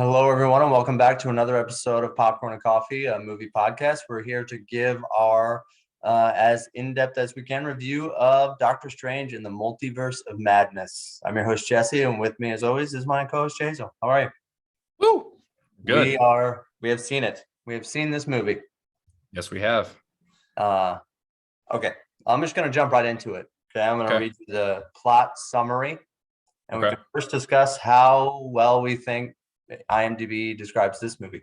Hello, everyone, and welcome back to another episode of Popcorn and Coffee, a movie podcast. We're here to give our as in-depth as we can review of Doctor Strange in the Multiverse of Madness. I'm your host, Jesse, and with me, as always, is my co-host, Jason. How are you? Woo! Good. We have seen it. We have seen this movie. Yes, we have. Okay, I'm just going to jump right into it. Okay, I'm going to read you the plot summary, and we can first discuss how well we think IMDb describes this movie.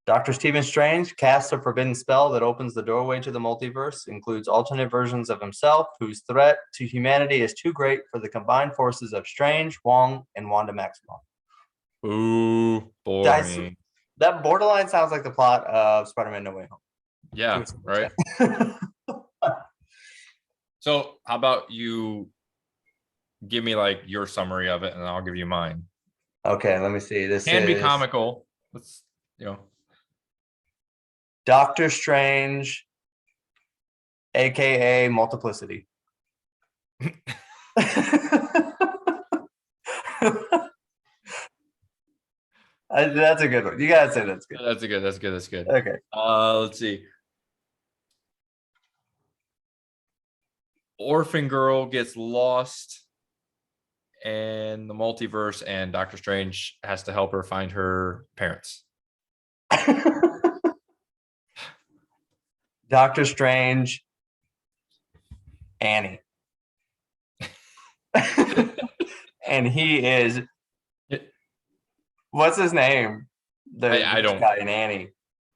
Dr. Stephen Strange casts a forbidden spell that opens the doorway to the multiverse, includes alternate versions of himself whose threat to humanity is too great for the combined forces of Strange, Wong, and Wanda Maximoff. Ooh, boring. That borderline sounds like the plot of Spider-Man No Way Home. Yeah, right. So how about you give me like your summary of it and I'll give you mine. Okay, let me see. This can be comical. Let's, Doctor Strange, aka Multiplicity. That's a good one. You gotta say that's good. That's good. Okay. Let's see. Orphan girl gets lost and the multiverse, and Doctor Strange has to help her find her parents. Doctor Strange, Annie. And he is, what's his name? I don't guy in Annie.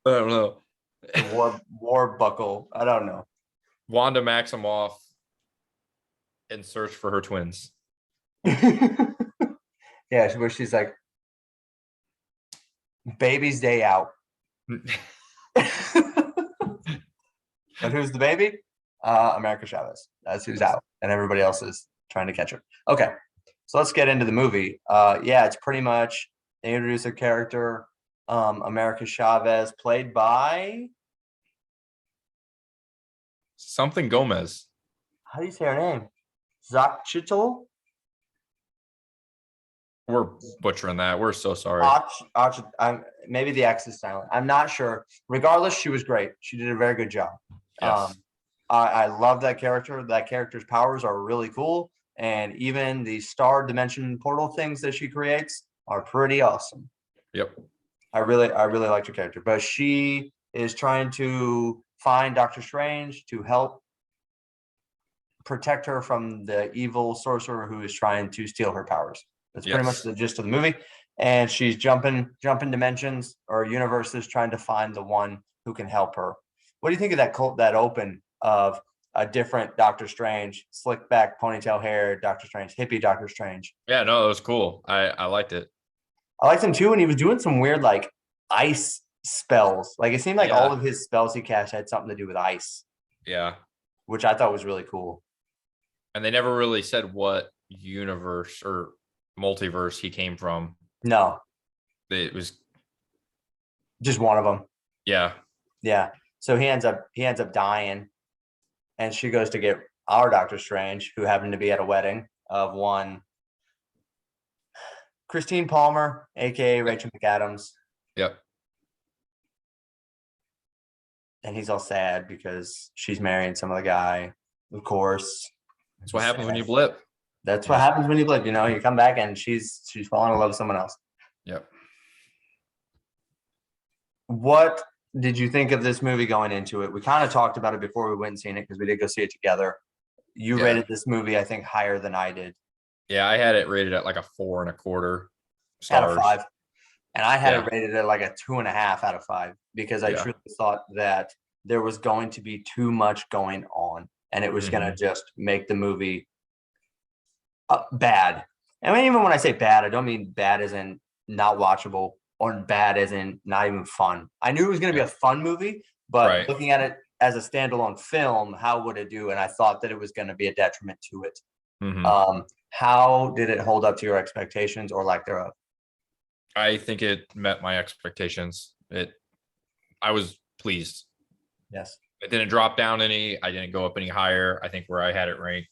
I don't know. Warbuckle. I don't know. Wanda Maximoff in search for her twins. Yeah, where she's like, baby's day out. And who's the baby? America Chavez. That's who's out, and everybody else is trying to catch her. Okay, so let's get into the movie. Yeah, it's pretty much they introduce a character, America Chavez, played by something Gomez. How do you say her name? Zachitl? We're butchering that. We're so sorry. Maybe the X is silent. I'm not sure. Regardless, she was great. She did a very good job. Yes. I love that character. That character's powers are really cool. And even the star dimension portal things that she creates are pretty awesome. Yep. I really liked her character. But she is trying to find Doctor Strange to help protect her from the evil sorcerer who is trying to steal her powers. That's pretty much the gist of the movie. And she's jumping dimensions or universes trying to find the one who can help her. What do you think of that open of a different Doctor Strange, slick back, ponytail hair, Doctor Strange, hippie Doctor Strange? Yeah, no, it was cool. I liked it. I liked him too, and he was doing some weird like ice spells. Like it seemed like all of his spells he cast had something to do with ice. Yeah. Which I thought was really cool. And they never really said what universe or multiverse he came from. No. It was just one of them. Yeah. Yeah. So he ends up dying, and she goes to get our Doctor Strange, who happened to be at a wedding of one Christine Palmer, aka Rachel McAdams. Yep. And he's all sad because she's marrying some other guy. Of course. That's what happens when you blip. That's what happens when you blip. You know, you come back and she's falling in love with someone else. Yep. What did you think of this movie going into it? We kind of talked about it before we went and seen it because we did go see it together. You rated this movie, I think, higher than I did. Yeah, I had it rated at like a 4.25 stars. Out of 5. And I had it rated at like a 2.5 out of 5 because I truly thought that there was going to be too much going on and it was going to just make the movie bad. I mean, even when I say bad, I don't mean bad as in not watchable or bad as in not even fun. I knew it was going to be a fun movie, but looking at it as a standalone film, how would it do? And I thought that it was going to be a detriment to it. How did it hold up to your expectations or lack thereof? I think it met my expectations. I was pleased. Yes. It didn't drop down any. I didn't go up any higher. I think where I had it ranked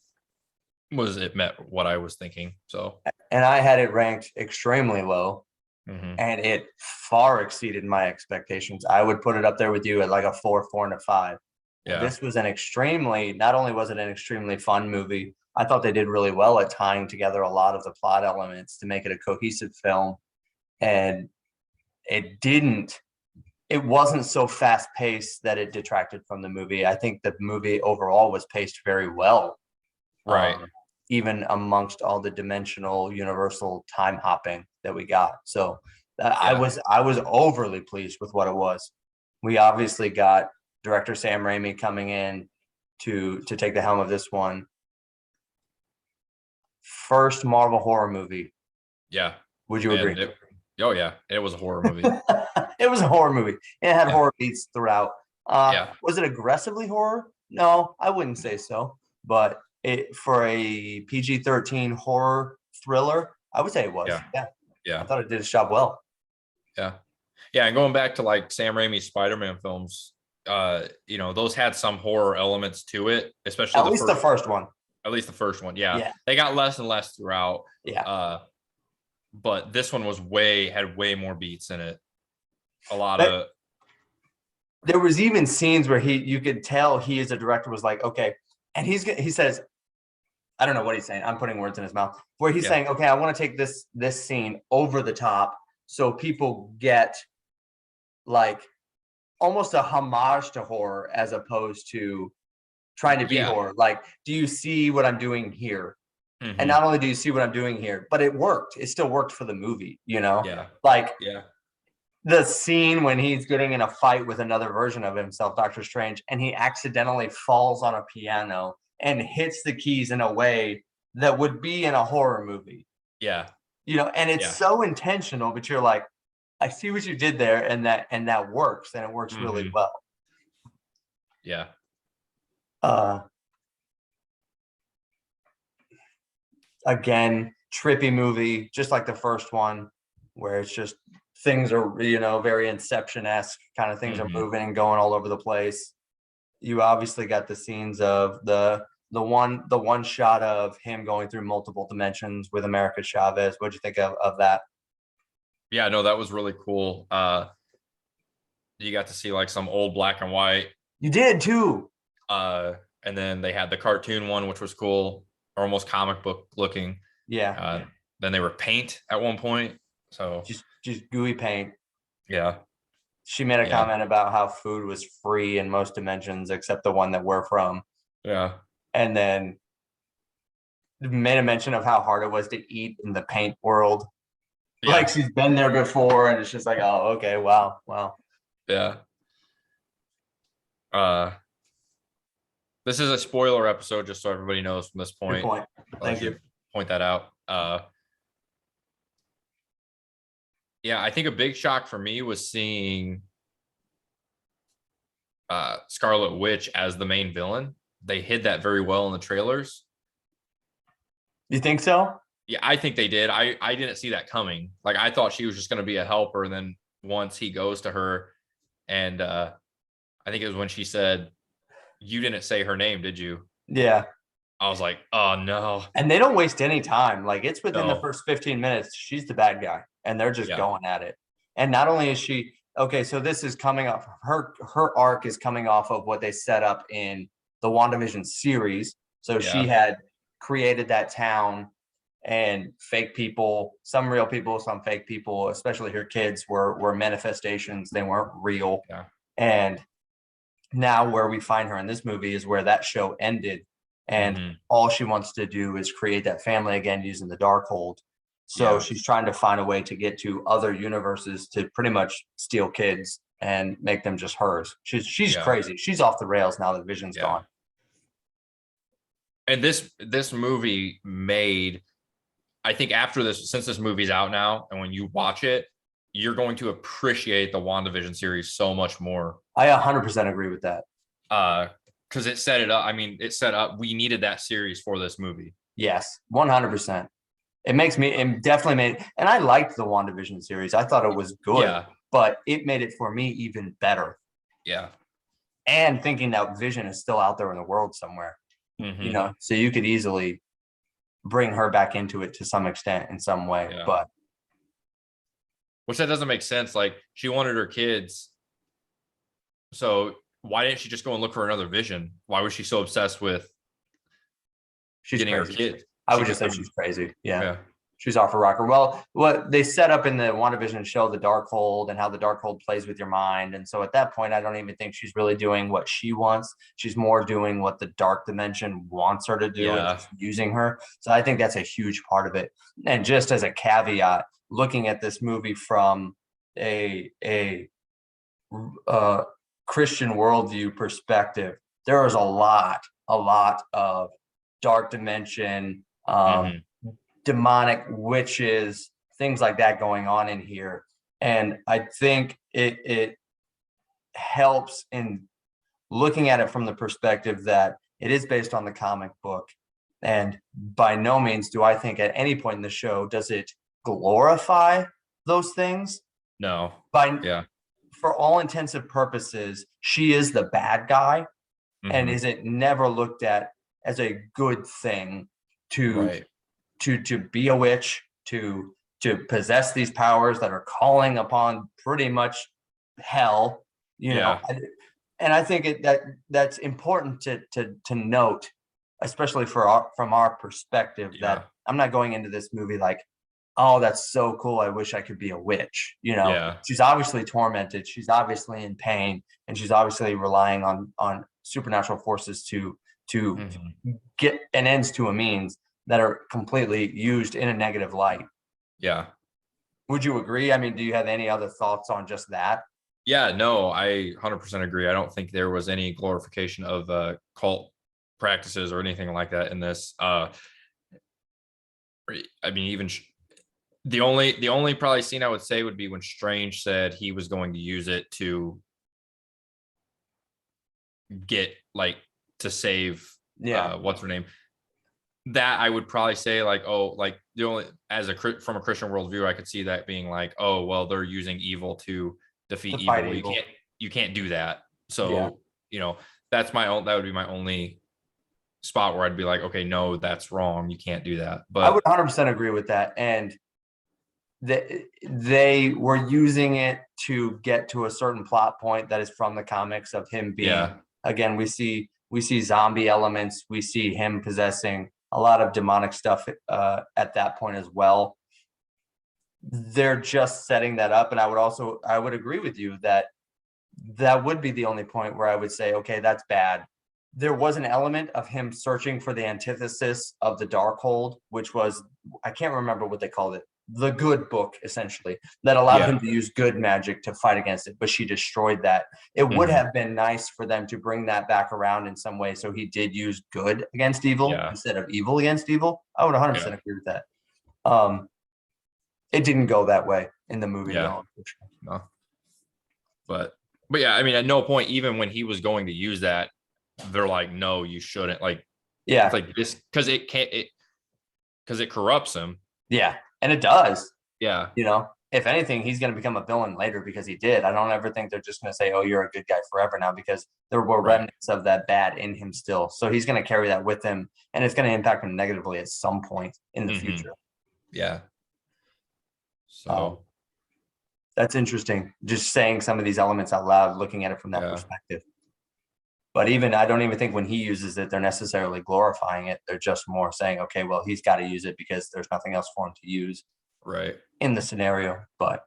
was it met what I was thinking. So and I had it ranked extremely low, Hmm. and it far exceeded my expectations. I would put it up there with you at like a 4, 4 and a 5. Yeah. This was an extremely, not only was it an extremely fun movie, I thought they did really well at tying together a lot of the plot elements to make it a cohesive film. And it didn't, it wasn't so fast paced that it detracted from the movie. I think the movie overall was paced very well, Right. even amongst all the dimensional universal time hopping that we got. So Yeah. I was overly pleased with what it was. We obviously got director Sam Raimi coming in to take the helm of this one. First Marvel horror movie. Yeah. Would you agree? And oh yeah, it was a horror movie. It was a horror movie. It had Yeah. horror beats throughout. Yeah. Was it aggressively horror? No, I wouldn't say so. But it for a PG-13 horror thriller, I would say it was. Yeah. Yeah, I Yeah. thought it did its job well. Yeah. Yeah. And going back to like Sam Raimi's Spider-Man films, those had some horror elements to it, especially At least the first one. at least the first one. Yeah. Yeah, They got less and less throughout. yeah. But this one had way more beats in it. A lot But of there was even scenes where you could tell he as a director was like, okay, and he says, I don't know what he's saying. I'm putting words in his mouth. Where he's saying, okay, I want to take this scene over the top so people get like almost a homage to horror as opposed to trying to be yeah. horror. Like, do you see what I'm doing here? And Mhm. not only do you see what I'm doing here, but it worked. It still worked for the movie, you know? Yeah. Like Yeah. the scene when he's getting in a fight with another version of himself, Doctor Strange, and he accidentally falls on a piano and hits the keys in a way that would be in a horror movie, Yeah. you know, and it's Yeah. so intentional, but you're like, I see what you did there, and that works, and it works really Mhm. well. Yeah. Uh Again, trippy movie, just like the first one, where it's just things are, very Inception-esque kind of things are Mhm. moving and going all over the place. You obviously got the scenes of the one shot of him going through multiple dimensions with America Chavez. What'd you think of that? Yeah, no, that was really cool. You got to see like some old black and white. You did too. Uh, and then they had the cartoon one, which was cool, or almost comic book looking. Yeah, Uh, then they were paint at one point. So just gooey paint. yeah, She made a yeah, comment about how food was free in most dimensions except the one that we're from, yeah, and then made a mention of how hard it was to eat in the paint world. Like yeah, she's been there before, and it's just like, oh, okay, wow, wow. yeah. Uh, this is a spoiler episode, just so everybody knows from this Good point. point. I Thank you. should point that out. Yeah, I think a big shock for me was seeing Scarlet Witch as the main villain. They hid that very well in the trailers. You think so? Yeah, I think they did. I didn't see that coming. Like I thought she was just going to be a helper, and then once he goes to her, and I think it was when she said, "You didn't say her name, did you?" Yeah. I was like, "Oh no, And they don't waste any time. Like it's within the no, first 15 minutes, she's the bad guy, and they're just yeah, going at it. And not only is she okay, so this is coming off her arc is coming off of what they set up in the WandaVision series. So she yeah, had created that town and fake people, some real people, some fake people, especially her kids were manifestations. They weren't real. yeah, And now where we find her in this movie is where that show ended, and hmm, all she wants to do is create that family again using the Darkhold. So yeah, she's trying to find a way to get to other universes to pretty much steal kids and make them just hers. She's yeah, crazy. She's off the rails now that Vision's yeah." gone. And this movie made, I think after this, since this movie's out now, and when you watch it, you're going to appreciate the WandaVision series so much more. I 100% agree with that. Because it set it up. I mean, it set up. We needed that series for this movie. Yes, 100%. It definitely made, and I liked the WandaVision series. I thought it was good, Yeah, but it made it for me even better. yeah, And thinking that Vision is still out there in the world somewhere, hmm, so you could easily bring her back into it to some extent in some way. Yeah. But Which that doesn't make sense. Like she wanted her kids. So why didn't she just go and look for another vision? Why was she so obsessed with she's getting crazy. her kids? I would just say she's crazy. Yeah. Yeah. She's off her rocker. Well, what they set up in the WandaVision show, the Darkhold, and how the Darkhold plays with your mind. And so at that point, I don't even think she's really doing what she wants. She's more doing what the dark dimension wants her to do and just using her. So I think that's a huge part of it. And just as a caveat, looking at this movie from a Christian worldview perspective, there is a lot of dark dimension, demonic witches, things like that going on in here. And I think it helps in looking at it from the perspective that it is based on the comic book. And by no means do I think at any point in the show does it glorify those things. No. For all intensive purposes, she is the bad guy, and is it never looked at as a good thing to be a witch, to possess these powers that are calling upon pretty much hell, you know. And I think that's important to note, especially from our perspective, that I'm not going into this movie like, oh, that's so cool, I wish I could be a witch. You know, she's obviously tormented, she's obviously in pain, and she's obviously relying on supernatural forces to get an ends to a means that are completely used in a negative light. Yeah. Would you agree? I mean, do you have any other thoughts on just that? Yeah, no, I 100% agree. I don't think there was any glorification of cult practices or anything like that in this. I mean, even the only probably scene I would say would be when Strange said he was going to use it to get like to save what's her name. That I would probably say like, oh, like the only from a Christian worldview, I could see that being like, oh, well, they're using evil to defeat evil. You can't do that. So you know, that would be my only spot where I'd be like, okay, no, that's wrong. You can't do that. But I would 100% agree with that. And they were using it to get to a certain plot point that is from the comics of him being again, we see zombie elements, we see him possessing a lot of demonic stuff at that point as well. They're just setting that up, and I would agree with you that would be the only point where I would say, okay, that's bad. There was an element of him searching for the antithesis of the Darkhold, which was, I can't remember what they called it, the good book, essentially, that allowed him to use good magic to fight against it, but she destroyed that. It would have been nice for them to bring that back around in some way, so he did use good against evil instead of evil against evil. I would 100% agree with that. It didn't go that way in the movie, though. No. But yeah, I mean, at no point, even when he was going to use that, they're like, no, you shouldn't. Like, it's like this because it corrupts him. Yeah, and it does. Yeah. You know, if anything, he's going to become a villain later because he did. I don't ever think they're just going to say, oh, you're a good guy forever now, because there were remnants of that bad in him still. So he's going to carry that with him, and it's going to impact him negatively at some point in the future. Yeah. So that's interesting. Just saying some of these elements out loud, looking at it from that perspective. But I don't even think when he uses it, they're necessarily glorifying it. They're just more saying, okay, well, he's got to use it because there's nothing else for him to use in the scenario. But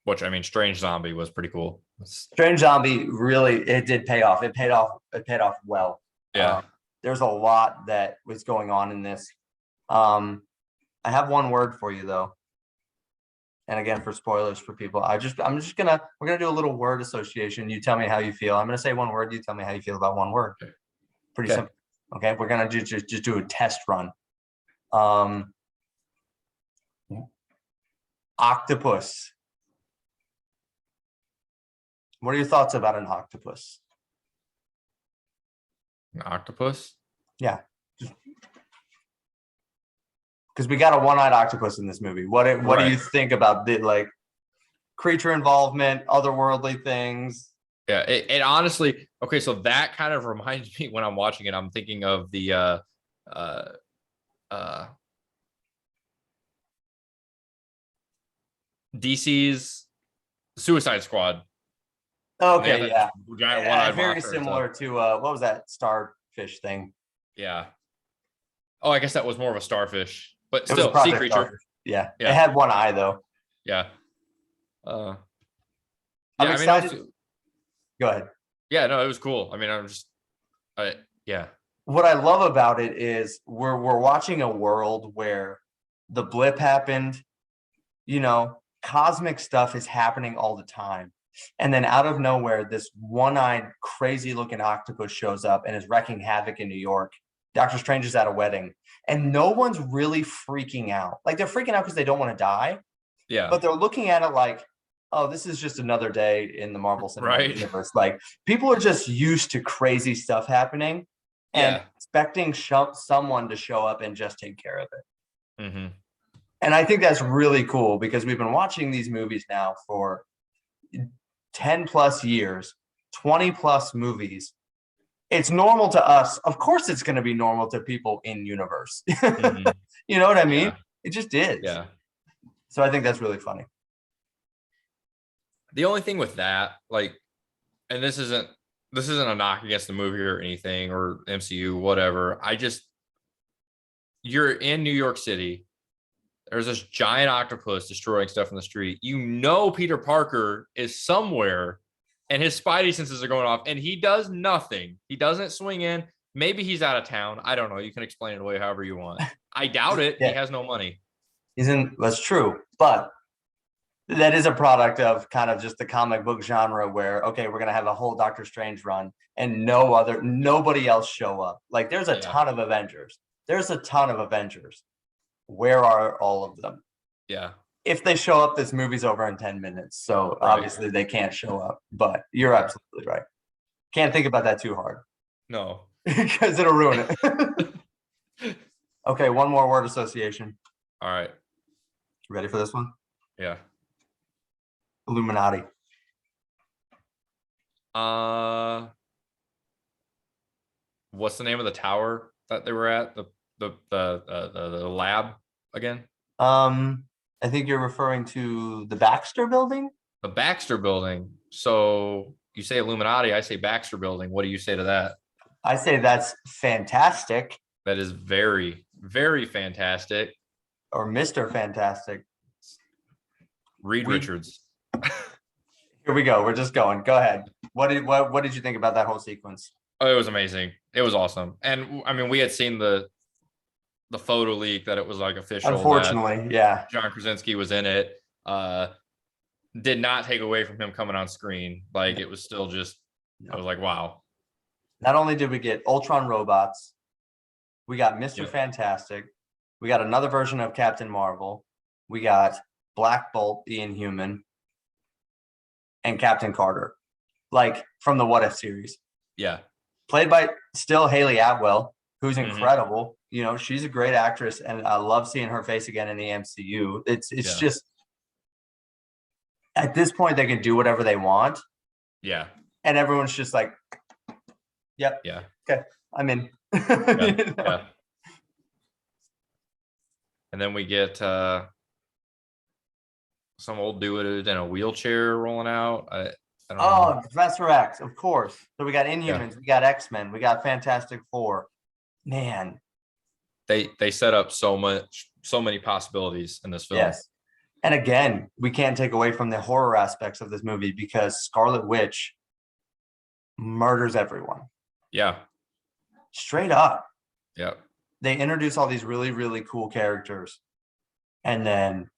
which, I mean, Strange Zombie was pretty cool. Strange Zombie, really, it did pay off. It paid off well. Yeah. There's a lot that was going on in this. I have one word for you, though. And again, for spoilers for people, we're gonna do a little word association. You tell me how you feel. I'm gonna say one word. You tell me how you feel about one word. Pretty simple. Okay, we're gonna just do a test run. Octopus. What are your thoughts about an octopus? An octopus? Yeah. Because we got a one-eyed octopus in this movie. What do you think about the creature involvement, otherworldly things? Yeah, it honestly, okay, so that kind of reminds me when I'm watching it, I'm thinking of the uh uh DC's Suicide Squad. When they got Okay, that yeah. giant one-eyed Very monster and stuff. similar to what was that starfish thing? Yeah. Oh, I guess that was more of a starfish, but It was still, sea Project creature. Starfish. Yeah, it Yeah, had one eye though. yeah. Uh I'm yeah, I mean it excited. was Go ahead. yeah, no, it was cool. I mean, I'm just I yeah. What I love about it is we're watching a world where the blip happened, cosmic stuff is happening all the time. And then out of nowhere, this one-eyed, crazy-looking octopus shows up and is wrecking havoc in New York. Doctor Strange is at a wedding, and no one's really freaking out. Like they're freaking out because they don't want to die, Yeah. but they're looking at it like, oh, this is just another day in the Marvel Cinematic Right. Universe. Like people are just used to crazy stuff happening and Yeah. expecting someone to show up and just take care of it. Mm-hmm. And I think that's really cool because we've been watching these movies now for 10 plus years, 20 plus movies. It's normal to us. Of course, it's going to be normal to people in universe. Mm-hmm. You know what I mean? Yeah. It just is. Yeah. So I think that's really funny. The only thing with that, like, and this isn't a knock against the movie or anything or MCU, whatever. You're in New York City. There's this giant octopus destroying stuff in the street. You know Peter Parker is somewhere and his spidey senses are going off and he does nothing. He doesn't swing in. Maybe he's out of town. I don't know. You can explain it away however you want. I doubt it. Yeah. He has no money. That's true. But that is a product of kind of just the comic book genre where, okay, we're going to have a whole Doctor Strange run and nobody else show up. Like there's a ton of Avengers. Where are all of them? Yeah. If they show up, this movie's over in 10 minutes. So obviously they can't show up, but you're absolutely right. Can't think about that too hard. No. Because it'll ruin it. Okay, one more word association. All right. Ready for this one? Yeah. Illuminati. What's the name of the tower that they were at? The lab again? I think you're referring to the Baxter Building. The Baxter Building. So you say Illuminati, I say Baxter Building. What do you say to that? I say that's fantastic. That is very, very fantastic. Or Mr. Fantastic. Reed Richards. Here we go. We're just going. Go ahead. What did you think about that whole sequence? Oh, it was amazing. It was awesome. And I mean, we had seen the photo leak that it was like official. Unfortunately, yeah. John Krasinski was in it. Did not take away from him coming on screen. Like it was still just, I was like, wow. Not only did we get Ultron robots, we got Mr. Fantastic, we got another version of Captain Marvel, we got Black Bolt, the Inhuman, and Captain Carter, like from the What If series. Yeah. Played by still Haley Atwell, who's incredible. You know, she's a great actress, and I love seeing her face again in the MCU. It's just at this point they can do whatever they want. Yeah. And everyone's just like, yep. Yeah. Okay. I'm in. Yeah. And then we get some old dude in a wheelchair rolling out. I don't know. Professor X, of course. So we got Inhumans, we got X-Men, we got Fantastic Four. Man. They set up so many possibilities in this film. Yes. And again, we can't take away from the horror aspects of this movie because Scarlet Witch murders everyone. Yeah. Straight up. Yeah. They introduce all these really, really cool characters. And then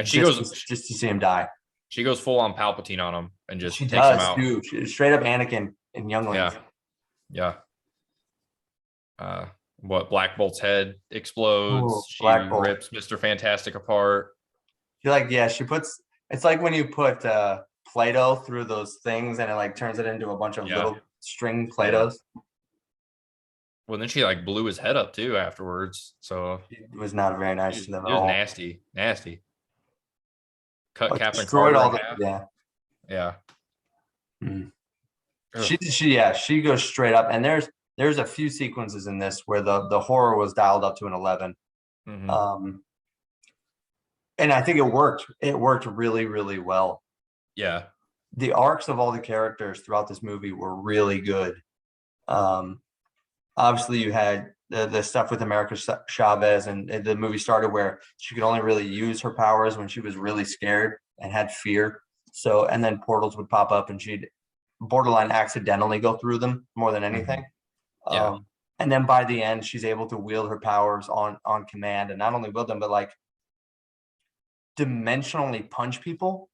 she goes just to see him die. She goes full on Palpatine on him and just takes him out. Dude, straight up Anakin in Younglings. Yeah. Black Bolt's head explodes. Ooh, she rips Mr. Fantastic apart. She puts, it's like when you put Play-Doh through those things and it like turns it into a bunch of little string Play-Dohs. Well, then she like blew his head up too afterwards. So it was not very nice to them at all. all. Nasty. Cut Captain Destroyed Carter all in half. Yeah. Mm. Ugh. She goes straight up, and there's a few sequences in this where the horror was dialed up to an 11. Mhm. And I think it worked. It worked really, really well. Yeah. The arcs of all the characters throughout this movie were really good. Um, Obviously, you had the stuff with America Chavez, and the movie started where she could only really use her powers when she was really scared and had fear. So, and then portals would pop up, and she'd borderline accidentally go through them more than anything. Yeah. And then by the end, she's able to wield her powers on command, and not only wield them, but like dimensionally punch people.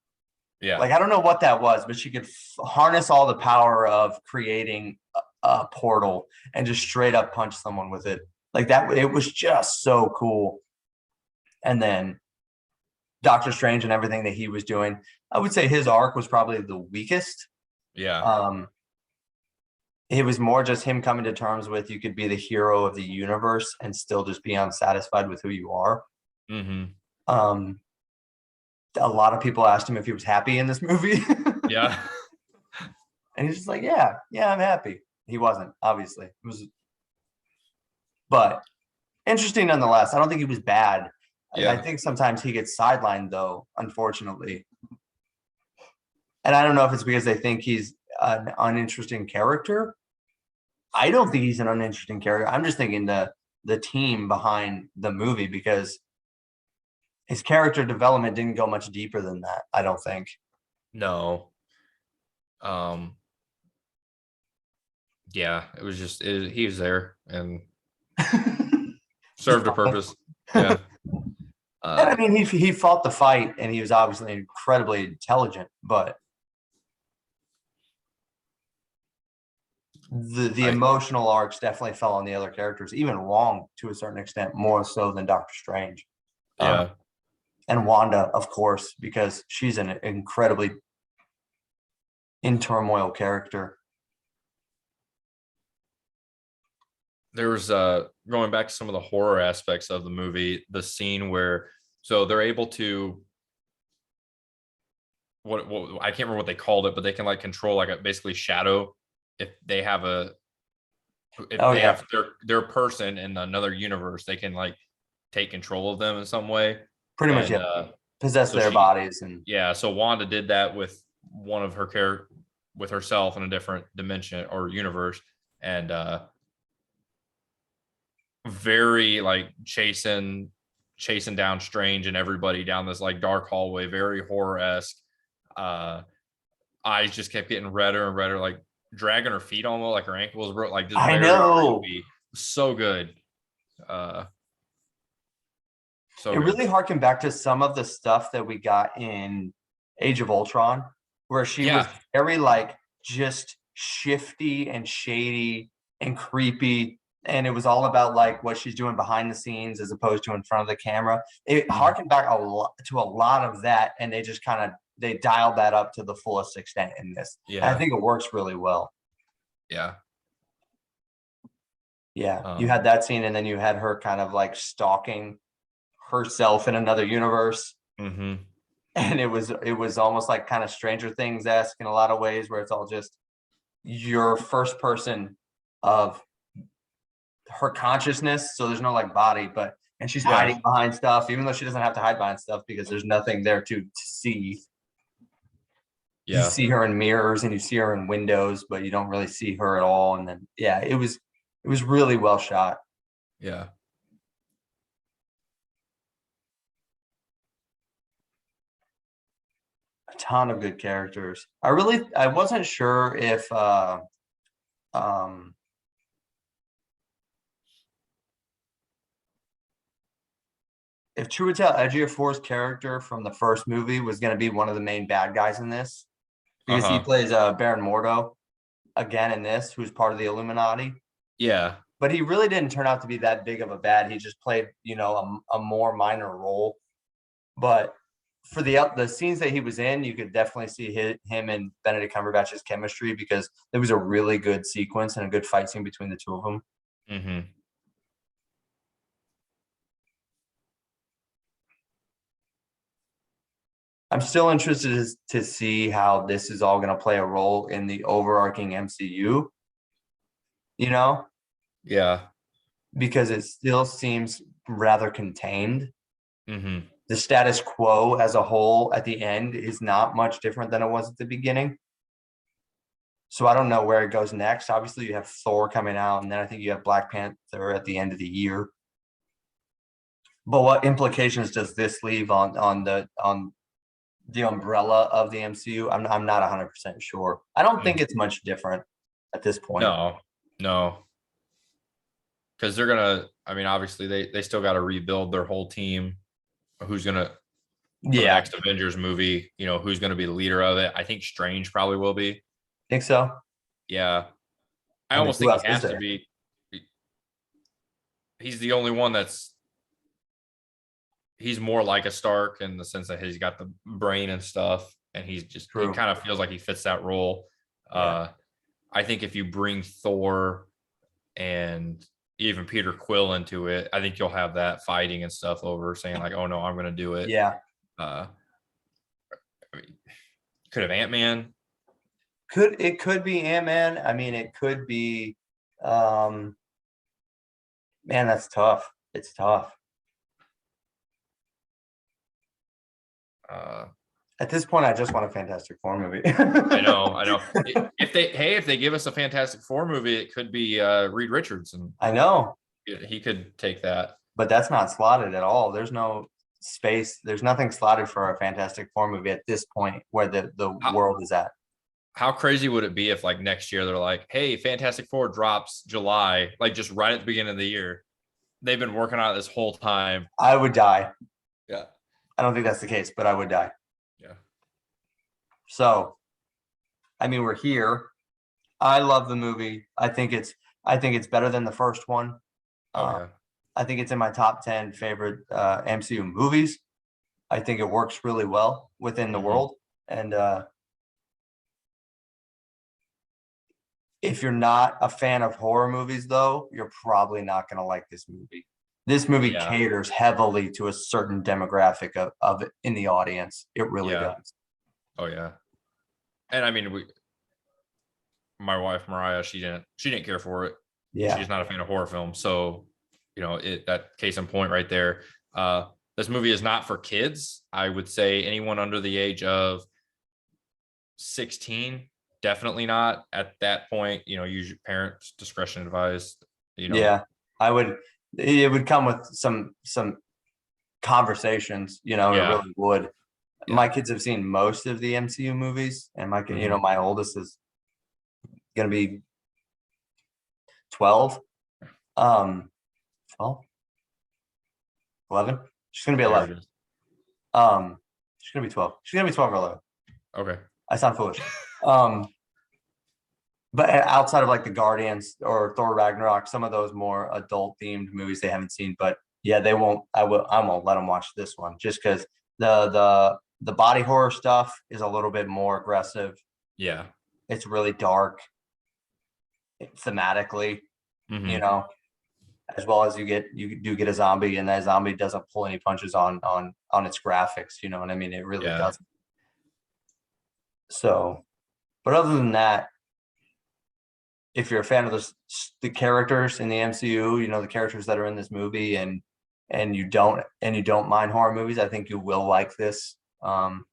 Yeah. Like I don't know what that was, but she could harness all the power of creating a portal and just straight up punch someone with it. Like that, it was just so cool. And then Doctor Strange and everything that he was doing, I would say his arc was probably the weakest. Yeah. It was more just him coming to terms with you could be the hero of the universe and still just be unsatisfied with who you are. Mhm. A lot of people asked him if he was happy in this movie. Yeah. And he's just like, yeah, I'm happy. He wasn't, obviously. It was, but interesting nonetheless. I don't think he was bad. I Yeah. think sometimes he gets sidelined though, unfortunately. And I don't know if it's because they think he's an uninteresting character. I don't think he's an uninteresting character. I'm just thinking the team behind the movie, because his character development didn't go much deeper than that, I don't think. No. Yeah, it was just he was there and served a purpose. Yeah. And I mean, he fought the fight, and he was obviously incredibly intelligent, but the I emotional arcs definitely fell on the other characters, even Wong to a certain extent, more so than Doctor Strange. yeah. And Wanda, of course, because she's an incredibly in turmoil character. There was going back to some of the horror aspects of the movie, the scene where so they're able to what I can't remember what they called it, but they can like control like a basically shadow if they have a if Oh they yeah, have their person in another universe, they can like take control of them in some way. pretty much. And Yeah, possess so their she bodies, and yeah, so Wanda did that with one of her care with herself in a different dimension or universe, and very like chasing down Strange and everybody down this like dark hallway, very horror-esque. Uh eyes just kept getting redder and redder, like dragging her feet almost, like her ankle was broke, like just I very know creepy. So good. Uh so it good. really harkened back to some of the stuff that we got in Age of Ultron, where she was Yeah. very like just shifty and shady and creepy. And it was all about like what she's doing behind the scenes as opposed to in front of the camera. It harkened back a lot to a lot of that, and they just kind of they dialed that up to the fullest extent in this. And I Yeah. think it works really well. Yeah. Yeah, you Um had that scene, and then you had her kind of like stalking herself in another universe. mhm. And it was almost like kind of Stranger Things-esque in a lot of ways, where it's all just your first person of her consciousness, so there's no like body, but and she's Yeah. hiding behind stuff, even though she doesn't have to hide behind stuff because there's nothing there to see. You Yeah. see her in mirrors and you see her in windows, but you don't really see her at all. And then yeah, it was really well shot. Yeah. A ton of good characters. I wasn't sure um if Chiwetel Ejiofor's character from the first movie was going to be one of the main bad guys in this, because he Uh-huh. plays Baron Mordo again in this, who's part of the Illuminati. Yeah. But he really didn't turn out to be that big of a bad. He just played, a more minor role. But for the scenes that he was in, you could definitely see him and Benedict Cumberbatch's chemistry, because there was a really good sequence and a good fight scene between the two of them. Mhm. still interested to see how this is all going to play a role in the overarching MCU, you know, Yeah. because it still seems rather contained. Hmm. The status quo as a whole at the end is not much different than it was at the beginning. So I don't know where it goes next. Obviously, you have Thor coming out, and then I think you have Black Panther at the end of the year. But what implications does this leave on the umbrella of the MCU? I'm not 100% sure. I don't think it's much different at this point. No. Because they're gonna, I mean, obviously they still got to rebuild their whole team. Who's gonna for the Yeah, next Avengers movie? Who's gonna be the leader of it? I think Strange probably will be. think so. Yeah, I I mean, almost who think else he is has to there? be. He's the only one that's. He's more like a Stark in the sense that he's got the brain and stuff, and he True. kind of feels like he fits that role. Yeah. I think if you bring Thor and even Peter Quill into it, I think you'll have that fighting and stuff over saying like, "Oh no, I'm going to do it." Yeah. I mean, could have Ant-Man. Could be Ant-Man. I mean, it could be man, that's tough. It's tough. Uh, At this point, I just want a Fantastic Four movie. I know. If they give us a Fantastic Four movie, it could be Reed Richardson. I know, He could take that. but that's not slotted at all. There's no space. There's nothing slotted for a Fantastic Four movie at this point where the world is at. How crazy would it be if like next year they're like, "Hey, Fantastic Four drops July, like just right at the beginning of the year." They've been working on it this whole time. I would die. Yeah. I don't think that's the case, but I would die. Yeah. So, I mean, we're here. I love the movie. I think it's better than the first one. Oh yeah. I think it's in my top 10 favorite MCU movies. I think it works really well within the world. And if you're not a fan of horror movies, though, you're probably not going to like this movie. This movie Yeah. caters heavily to a certain demographic of it in the audience. It really Yeah. does. Oh yeah. And I mean, my wife Mariah, she didn't care for it. Yeah. She's not a fan of horror films, so that case in point right there. This movie is not for kids. I would say anyone under the age of 16, definitely not. At that point, use your parents' discretion advised. Yeah, it would come with some conversations, it Yeah. really would. Yeah. My kids have seen most of the MCU movies, and my oldest is gonna be 12. 12? 11? She's gonna be 11. She's gonna be 12. She's gonna be 12 or 11. Okay. I sound foolish. But outside of like the Guardians or Thor Ragnarok, some of those more adult themed movies they haven't seen. But yeah, they won't. I won't let them watch this one just because the body horror stuff is a little bit more aggressive. Yeah. It's really dark thematically, Mhm. as well as you do get a zombie, and that zombie doesn't pull any punches on its graphics. You know what I mean? It really Yeah. doesn't. So, but other than that, if you're a fan of the characters in the MCU, the characters that are in this movie, and you don't mind horror movies, I think you will like this. And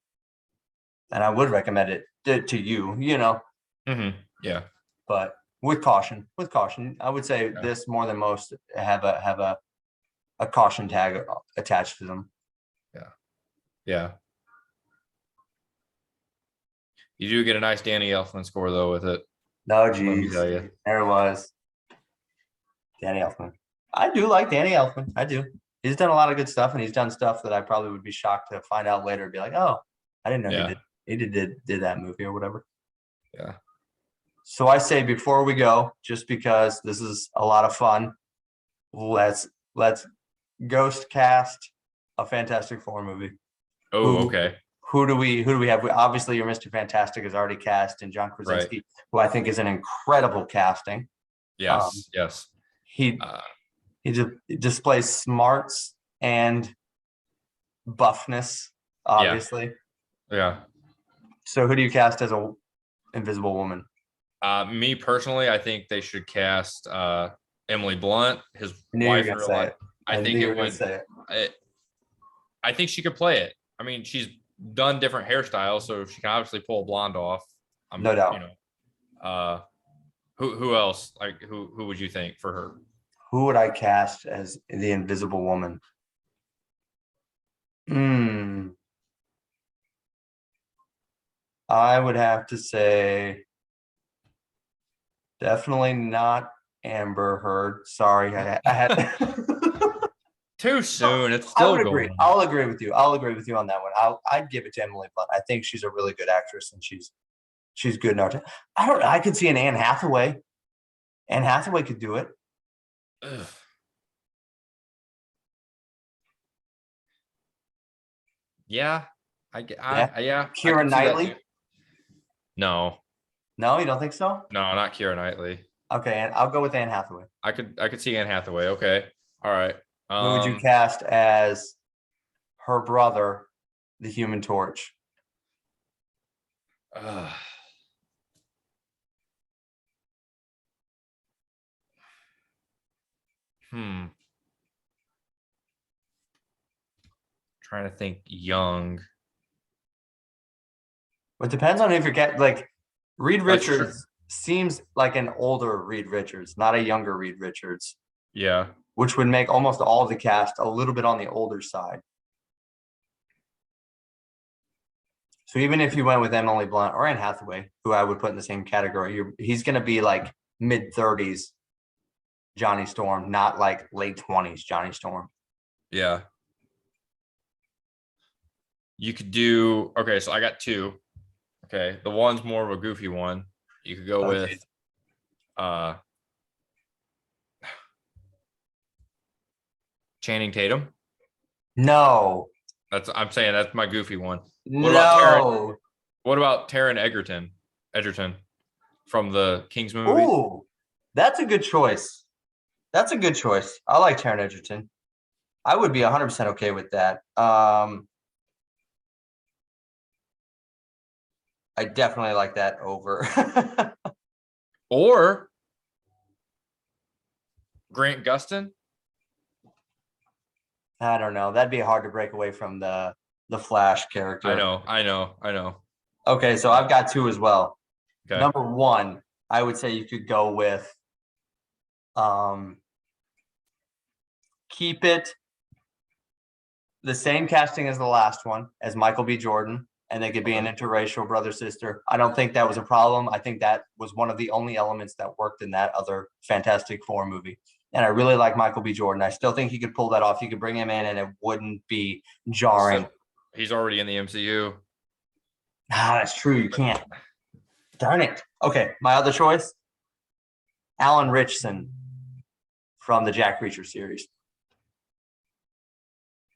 I would recommend it to you, Yeah. but with caution. I would say this more than most have a caution tag attached to them. Yeah. You do get a nice Danny Elfman score though with it. No, Let me geez, tell you. there it was. Danny Elfman. I do like Danny Elfman. I do. He's done a lot of good stuff, and he's done stuff that I probably would be shocked to find out later. Be like, oh, I didn't know Yeah. he did that movie or whatever. Yeah. So I say before we go, just because this is a lot of fun, let's ghost cast a Fantastic Four movie. Oh, okay. Who do we have? Obviously, your Mr. Fantastic is already cast, and John Krasinski, Right. who I think is an incredible casting. Yes. Yes. He displays smarts and buffness, obviously. Yeah. So who do you cast as a Invisible Woman? Me personally, I think they should cast Emily Blunt, his I knew you were wife in gonna real say life. it. I I knew think you were it gonna would. say it. I think she could play it. I mean, she's done different hairstyles, so she can obviously pull a blonde off. No doubt. Who else? Like who would you think for her? Who would I cast as the Invisible Woman? Hmm. I would have to say definitely not Amber Heard. Sorry, I had. Too soon. It's I still would agree. going. I'll agree with you. I'll agree with you on that one. I'd give it to Emily Blunt. I think she's a really good actress and she's good enough. I don't know. I could see an Anne Hathaway. Anne Hathaway could do it. Ugh. Yeah, Yeah. yeah. I Keira can see that Knightley? too. No, No, you don't think so? no, not Keira Knightley. Okay, and I'll go with Anne Hathaway. I could see Anne Hathaway. Okay, all right. Who would you cast as her brother, the Human Torch? Uh, hmm. Trying to think. Young. It depends on if you're like Reed That's true. Richards seems like an older Reed Richards, not a younger Reed Richards, Yeah. which would make almost all of the cast a little bit on the older side. So even if you went with Emily Blunt or Anne Hathaway, who I would put in the same category, he's going to be like mid-30s Johnny Storm, not like late 20s Johnny Storm. Yeah. You could do okay. So I got two. Okay, the one's more of a goofy one. You could go Okay. with uh Channing Tatum. No, I'm saying that's my goofy one. What about Taron? no. What about Taron Egerton? Edgerton from the Kingsman movies. Ooh, that's a good choice. That's a good choice. I like Taron Egerton. I would be 100% okay with that. I definitely like that over. Or Grant Gustin. I don't know. That'd be hard to break away from the Flash character. I know. Okay, so I've got two as well. Okay. Number one, I would say you could go with keep it the same casting as the last one, as Michael B. Jordan, and they could be an interracial brother sister. I don't think that was a problem. I think that was one of the only elements that worked in that other Fantastic Four movie. And I really like Michael B. Jordan. I still think he could pull that off. You could bring him in and it wouldn't be jarring. He's already in the MCU. That's true. You can't. Darn it. Okay, my other choice, Alan Ritchson from the Jack Reacher series.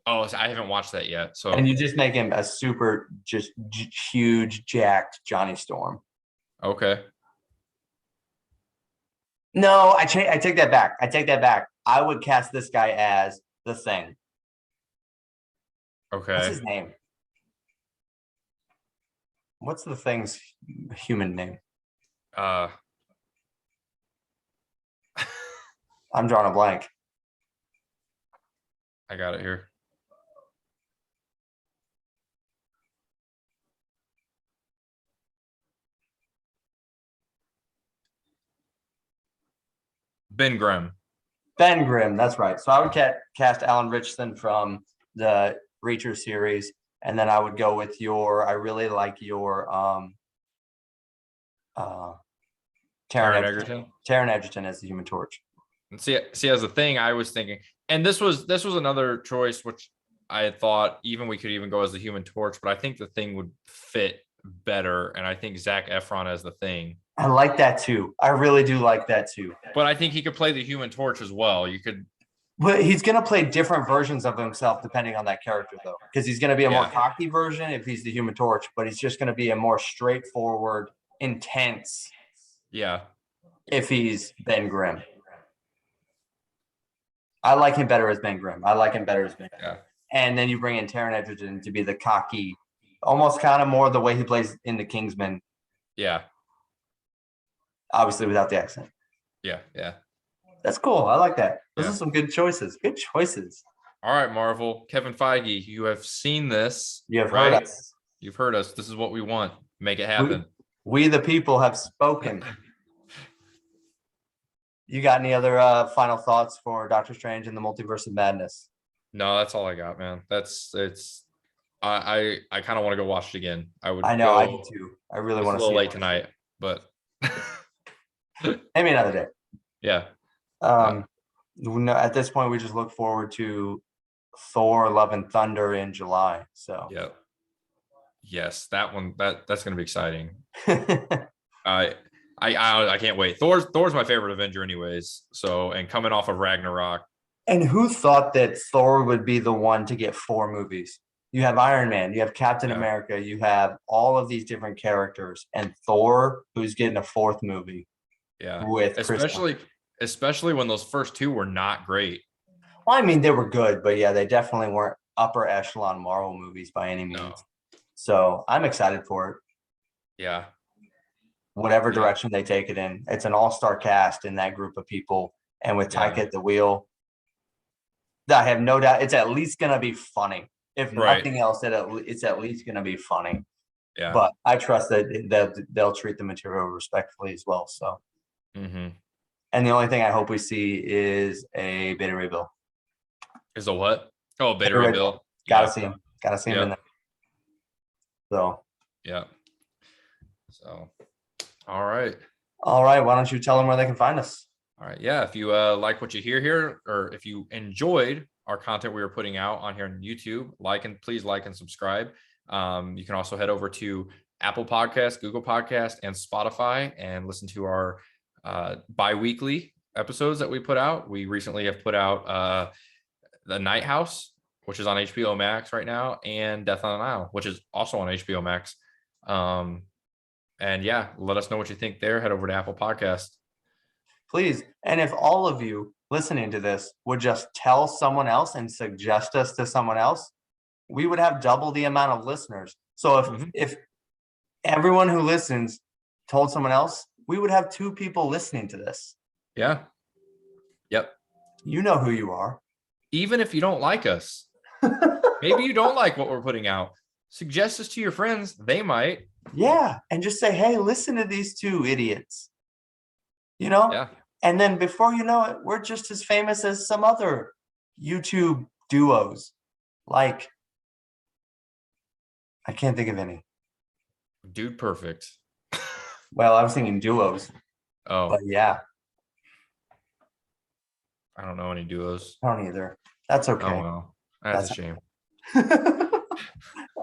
Oh, so I haven't watched that yet. So And you just make him a super, just huge, jacked Johnny Storm. okay. No, I take that back. I take that back. I would cast this guy as the Thing. What's Okay. his name? What's the Thing's human name? Uh I'm drawing a blank. I got it here. Ben Grimm. Ben Grimm, that's right. So I would cast Alan Richardson from the Reacher series, and then I would go with I really like your Taron Egerton. Taron Egerton as the Human Torch. And see, as a thing, I was thinking, and this was another choice, which I thought we could even go as the Human Torch, but I think the Thing would fit better, and I think Zac Efron as the Thing. I like that too. I really do like that too. But I think he could play the Human Torch as well. You could. But he's going to play different versions of himself depending on that character, though, because he's going to be a more cocky version if he's the Human Torch, but he's just going to be a more straightforward, intense. Yeah. If he's Ben Grimm. I like him better as Ben Grimm. I like him better as Ben Grimm. Yeah. And then you bring in Taron Egerton to be the cocky almost kind of more the way he plays in the Kingsman, Yeah. obviously without the accent. Yeah. Yeah. That's cool. I like that. Those Yeah. are some good choices. Good choices. All right, Marvel. Kevin Feige, you have seen this. You have right? heard us. You've heard us. This is what we want. Make it happen. We the people have spoken. You got any other final thoughts for Doctor Strange and the Multiverse of Madness? No, that's all I got, man. I kind of want to go watch it again. I would I know, go. I do too. I really It's a want to little see late it. tonight, but Maybe another day. yeah. No, at this point, we just look forward to Thor: Love and Thunder in July. So Yeah. Yes, that one. That's gonna be exciting. I I can't wait. Thor's my favorite Avenger, anyways. So, and coming off of Ragnarok. And who thought that Thor would be the one to get 4 movies? You have Iron Man, you have Captain Yeah. America, you have all of these different characters, and Thor, who's getting a 4th movie Yeah. with Chris Evans. Especially when those first 2 were not great. Well, I mean, they were good, but yeah, they definitely weren't upper echelon Marvel movies by any means. No. So I'm excited for it. Yeah. Whatever Yeah. direction they take it in. It's an all-star cast in that group of people. And with Taika Yeah. at the wheel, I have no doubt it's at least going to be funny. If Right. nothing else, it's at least going to be funny. Yeah. But I trust that they'll treat the material respectfully as well. So, Mm-hmm. and the only thing I hope we see is a Beta Ray Bill. Is a what? Oh, Beta Beta Ray Ray Bill. Gotta Yeah. see him. Gotta see him Yeah. in there. So, Yeah. So, all right. all right. Why don't you tell them where they can find us? All right. Yeah. If you like what you hear here, or if you enjoyed our content we were putting out on here on YouTube, please like and subscribe. You can also head over to Apple Podcast, Google Podcast, and Spotify and listen to our bi-weekly episodes that we put out. We recently have put out The Night House, which is on HBO Max right now, and Death on the Nile, which is also on HBO Max. And yeah, let us know what you think there. Head over to Apple Podcast. Please. And if all of you listening to this would just tell someone else and suggest us to someone else, we would have double the amount of listeners. So if everyone who listens told someone else, we would have 2 people listening to this. Yeah. Yep. You know who you are. Even if you don't like us, maybe you don't like what we're putting out, suggest us to your friends. They might. Yeah. And just say, hey, listen to these 2 idiots. You know? Yeah. And then before you know it, we're just as famous as some other YouTube duos. Like, I can't think of any. Dude Perfect. Well, I was thinking duos. Oh, But yeah, I don't know any duos. I don't either. That's okay. Oh, well. That's a shame.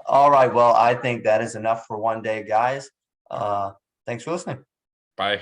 All right. Well, I think that is enough for one day, guys. Thanks for listening. Bye.